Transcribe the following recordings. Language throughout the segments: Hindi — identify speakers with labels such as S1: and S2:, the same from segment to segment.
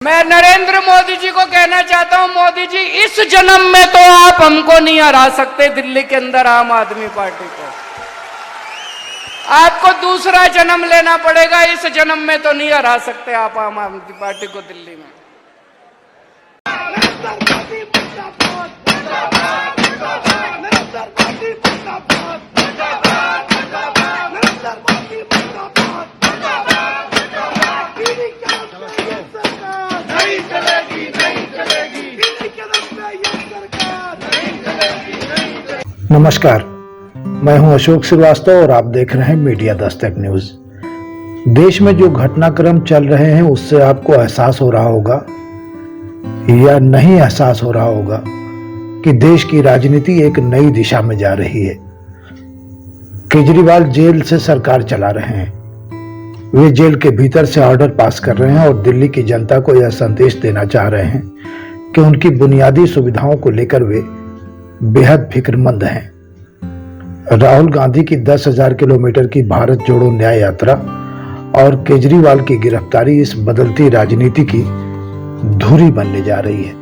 S1: मैं नरेंद्र मोदी जी को कहना चाहता हूं, मोदी जी इस जन्म में तो आप हमको नहीं हरा सकते दिल्ली के अंदर आम आदमी पार्टी को। आपको दूसरा जन्म लेना पड़ेगा, इस जन्म में तो नहीं हरा सकते आप आम आदमी पार्टी को दिल्ली में।
S2: नमस्कार, मैं हूं अशोक श्रीवास्तव और आप देख रहे हैं मीडिया दस्तक न्यूज। देश में जो घटनाक्रम चल रहे हैं उससे आपको एहसास हो रहा होगा या नहीं एहसास हो रहा होगा कि देश की राजनीति एक नई दिशा में जा रही है। केजरीवाल जेल से सरकार चला रहे हैं। वे जेल के भीतर से ऑर्डर पास कर रहे हैं और दिल्ली की जनता को यह संदेश देना चाह रहे हैं कि उनकी बुनियादी सुविधाओं को लेकर वे बेहद फिक्रमंद हैं। राहुल गांधी की 10,000 किलोमीटर की भारत जोड़ो न्याय यात्रा और केजरीवाल की गिरफ्तारी इस बदलती राजनीति की धुरी बनने जा रही है।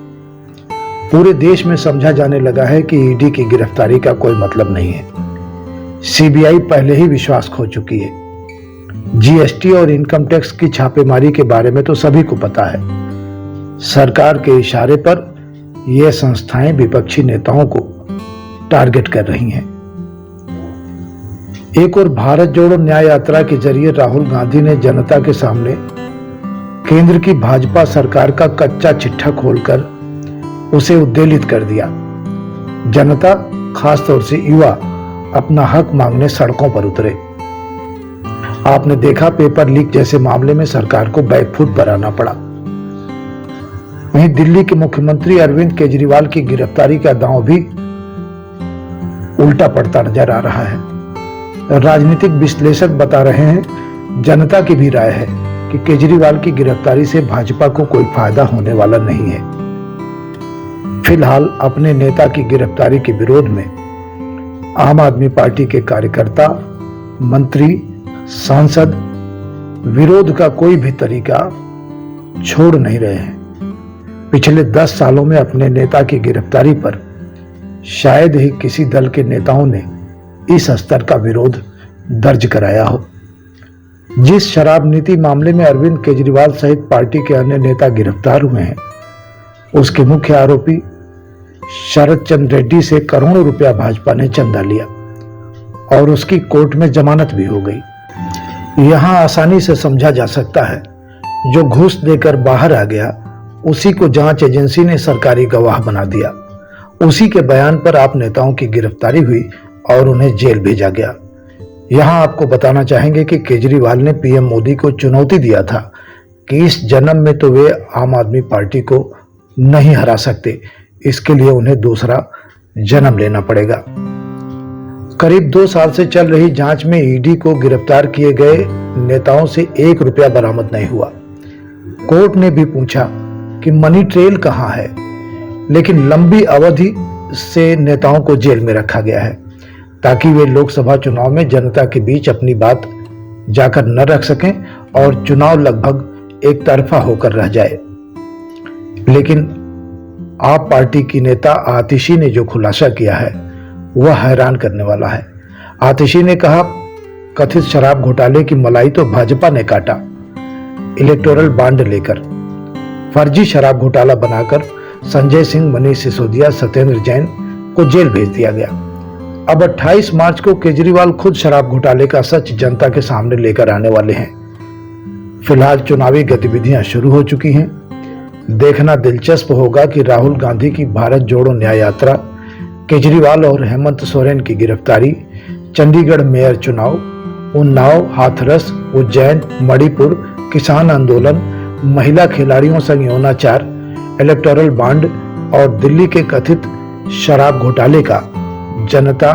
S2: पूरे देश में समझा जाने लगा है कि ईडी की गिरफ्तारी का कोई मतलब नहीं है। सीबीआई पहले ही विश्वास खो चुकी है। जीएसटी और इनकम टैक्स की छापेमारी के बारे में तो सभी को पता है। सरकार के इशारे पर ये संस्थाएं विपक्षी नेताओं को टारगेट कर रही हैं। एक और भारत जोड़ो न्याय यात्रा के जरिए राहुल गांधी ने जनता के सामने केंद्र की भाजपा सरकार का कच्चा चिट्ठा खोलकर उसे उद्वेलित कर दिया। जनता, खासतौर से युवा, अपना हक मांगने सड़कों पर उतरे। आपने देखा, पेपर लीक जैसे मामले में सरकार को बैकफुट पर आना पड़ा। वहीं दिल्ली के मुख्यमंत्री अरविंद केजरीवाल की गिरफ्तारी का दांव भी उल्टा पड़ता नजर आ रहा है। राजनीतिक विश्लेषक बता रहे हैं, जनता की भी राय है कि केजरीवाल की गिरफ्तारी से भाजपा को कोई फायदा होने वाला नहीं है। फिलहाल अपने नेता की गिरफ्तारी के विरोध में आम आदमी पार्टी के कार्यकर्ता, मंत्री, सांसद विरोध का कोई भी तरीका छोड़ नहीं रहे हैं। पिछले 10 सालों में अपने नेता की गिरफ्तारी पर शायद ही किसी दल के नेताओं ने इस स्तर का विरोध दर्ज कराया हो। जिस शराब नीति मामले में अरविंद केजरीवाल सहित पार्टी के अन्य नेता गिरफ्तार हुए हैं, उसके मुख्य आरोपी शरद चंद्र रेड्डी से करोड़ों रुपया भाजपा ने चंदा लिया और उसकी कोर्ट में जमानत भी हो गई। यहां आसानी से समझा जा सकता है, जो घूस देकर बाहर आ गया उसी को जांच एजेंसी ने सरकारी गवाह बना दिया। उसी के बयान पर आप नेताओं की गिरफ्तारी हुई और उन्हें जेल भेजा गया। यहां आपको बताना चाहेंगे कि केजरीवाल ने पीएम मोदी को चुनौती दिया था कि इस जन्म में तो वे आम आदमी पार्टी को नहीं हरा सकते, इसके लिए उन्हें दूसरा जन्म लेना पड़ेगा। करीब 2 साल से चल रही जांच में ईडी को गिरफ्तार किए गए नेताओं से 1 रुपया बरामद नहीं हुआ। कोर्ट ने भी पूछा कि मनी ट्रेल कहां है, लेकिन लंबी अवधि से नेताओं को जेल में रखा गया है ताकि वे लोकसभा चुनाव में जनता के बीच अपनी बात जाकर न रख सकें और चुनाव लगभग एक तरफा होकर रह जाए। लेकिन आप पार्टी की नेता आतिशी ने जो खुलासा किया है वह हैरान करने वाला है। आतिशी ने कहा, कथित शराब घोटाले की मलाई तो भाजपा ने काटा। इलेक्टोरल बॉन्ड लेकर फर्जी शराब घोटाला बनाकर संजय सिंह, मनीष सिसोदिया, सत्येंद्र जैन को जेल भेज दिया गया। अब 28 मार्च को केजरीवाल खुद शराब घोटाले का सच जनता के सामने लेकर आने वाले हैं। फिलहाल चुनावी गतिविधियां शुरू हो चुकी हैं। देखना दिलचस्प होगा कि राहुल गांधी की भारत जोड़ो न्याय यात्रा, केजरीवाल और हेमंत सोरेन की गिरफ्तारी, चंडीगढ़ मेयर चुनाव, उन्नाव, हाथरस, उज्जैन, मणिपुर, किसान आंदोलन, महिला खिलाड़ियों संग यौनाचार, इलेक्टोरल बॉन्ड और दिल्ली के कथित शराब घोटाले का जनता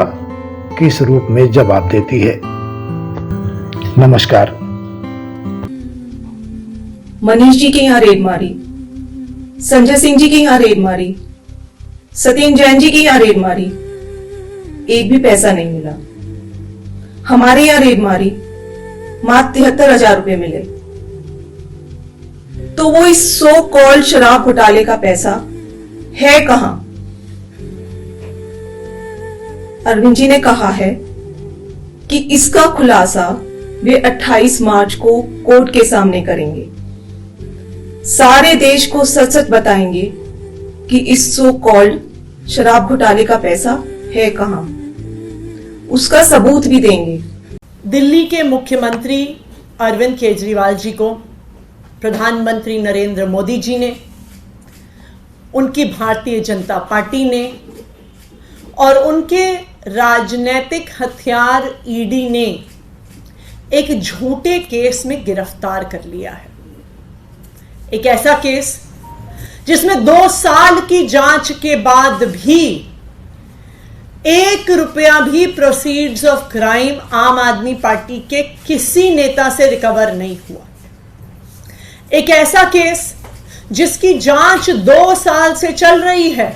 S2: किस रूप में जवाब देती है। नमस्कार।
S3: मनीष जी के यहाँ रेड मारी, संजय सिंह जी के यहाँ रेड मारी, सत्येंद्र जैन जी के यहाँ रेड मारी, एक भी पैसा नहीं मिला। हमारे यहाँ रेड मारी, मात्र 73,000 रुपए मिले। तो वो इस सो कॉल्ड शराब घोटाले का पैसा है कहां? अरविंद जी ने कहा है कि इसका खुलासा वे 28 मार्च को कोर्ट के सामने करेंगे। सारे देश को सच सच बताएंगे कि इस सो कॉल्ड शराब घोटाले का पैसा है कहां। उसका सबूत भी देंगे।
S4: दिल्ली के मुख्यमंत्री अरविंद केजरीवाल जी को प्रधानमंत्री नरेंद्र मोदी जी ने, उनकी भारतीय जनता पार्टी ने और उनके राजनीतिक हथियार ईडी ने एक झूठे केस में गिरफ्तार कर लिया है। एक ऐसा केस जिसमें 2 साल की जांच के बाद भी 1 रुपया भी प्रोसीड्स ऑफ क्राइम आम आदमी पार्टी के किसी नेता से रिकवर नहीं हुआ। एक ऐसा केस जिसकी जांच 2 साल से चल रही है,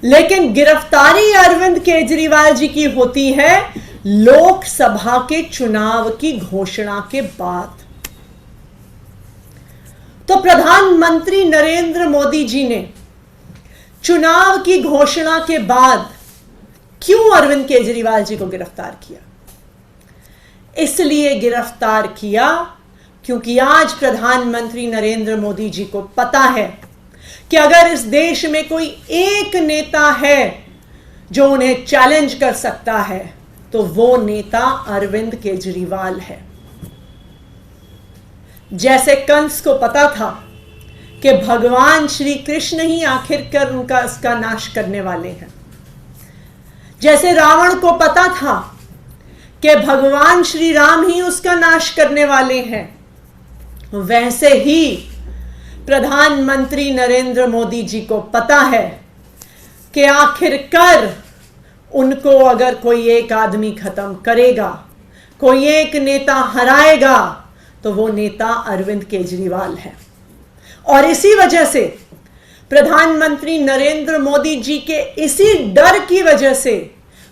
S4: लेकिन गिरफ्तारी अरविंद केजरीवाल जी की होती है लोकसभा के चुनाव की घोषणा के बाद। तो प्रधानमंत्री नरेंद्र मोदी जी ने चुनाव की घोषणा के बाद क्यों अरविंद केजरीवाल जी को गिरफ्तार किया? इसलिए गिरफ्तार किया क्योंकि आज प्रधानमंत्री नरेंद्र मोदी जी को पता है कि अगर इस देश में कोई एक नेता है जो उन्हें चैलेंज कर सकता है तो वो नेता अरविंद केजरीवाल है। जैसे कंस को पता था कि भगवान श्री कृष्ण ही आखिरकार उसका नाश करने वाले हैं, जैसे रावण को पता था कि भगवान श्री राम ही उसका नाश करने वाले हैं, वैसे ही प्रधानमंत्री नरेंद्र मोदी जी को पता है कि आखिरकार उनको अगर कोई एक आदमी खत्म करेगा, कोई एक नेता हराएगा, तो वो नेता अरविंद केजरीवाल है। और इसी वजह से प्रधानमंत्री नरेंद्र मोदी जी के इसी डर की वजह से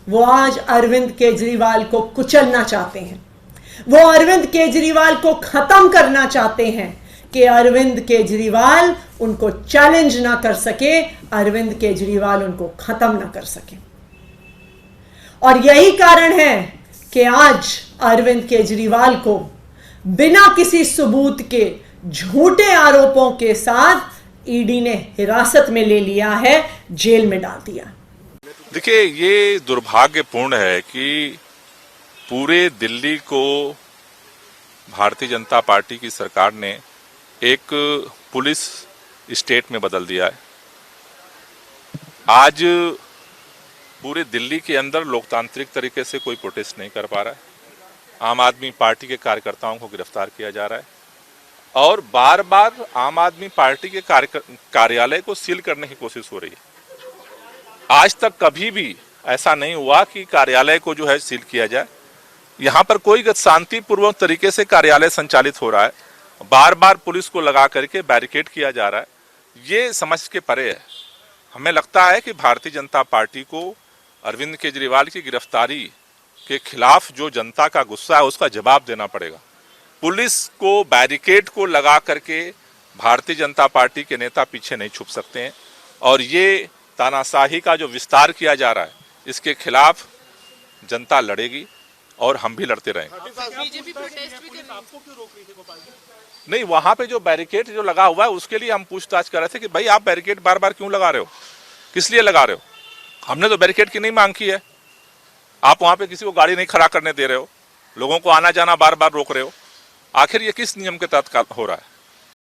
S4: वो आज अरविंद केजरीवाल को कुचलना चाहते हैं। वो अरविंद केजरीवाल को खत्म करना चाहते हैं कि अरविंद केजरीवाल उनको चैलेंज ना कर सके, अरविंद केजरीवाल उनको खत्म ना कर सके। और यही कारण है कि आज अरविंद केजरीवाल को बिना किसी सबूत के झूठे आरोपों के साथ ईडी ने हिरासत में ले लिया है, जेल में डाल दिया।
S5: देखिए, ये दुर्भाग्यपूर्ण है कि पूरे दिल्ली को भारतीय जनता पार्टी की सरकार ने एक पुलिस स्टेट में बदल दिया है। आज पूरे दिल्ली के अंदर लोकतांत्रिक तरीके से कोई प्रोटेस्ट नहीं कर पा रहा है। आम आदमी पार्टी के कार्यकर्ताओं को गिरफ्तार किया जा रहा है और बार बार आम आदमी पार्टी के कार्यालय को सील करने की कोशिश हो रही है। आज तक कभी भी ऐसा नहीं हुआ कि कार्यालय को जो है सील किया जाए। यहाँ पर कोई शांतिपूर्वक तरीके से कार्यालय संचालित हो रहा है, बार बार पुलिस को लगा करके बैरिकेड किया जा रहा है। ये समझ के परे है। हमें लगता है कि भारतीय जनता पार्टी को अरविंद केजरीवाल की गिरफ्तारी के खिलाफ जो जनता का गुस्सा है उसका जवाब देना पड़ेगा। पुलिस को बैरिकेड को लगा करके भारतीय जनता पार्टी के नेता पीछे नहीं छुप सकते हैं और ये तानाशाही का जो विस्तार किया जा रहा है इसके खिलाफ जनता लड़ेगी और हम भी लड़ते रहेंगे।
S6: बीजेपी प्रोटेस्ट भी कर रही है। आपको क्यों रोक रही थी गोपाल जी?
S5: नहीं, वहां पे जो बैरिकेड जो लगा हुआ है उसके लिए हम पूछताछ कर रहे थे कि भाई आप बैरिकेड बार बार क्यों लगा रहे हो, किस लिए लगा रहे हो? हमने तो बैरिकेड की नहीं मांग की है। आप वहां पे किसी को गाड़ी नहीं खड़ा करने दे रहे हो, लोगों को आना जाना बार बार रोक रहे हो। आखिर ये किस नियम के तहत हो रहा है?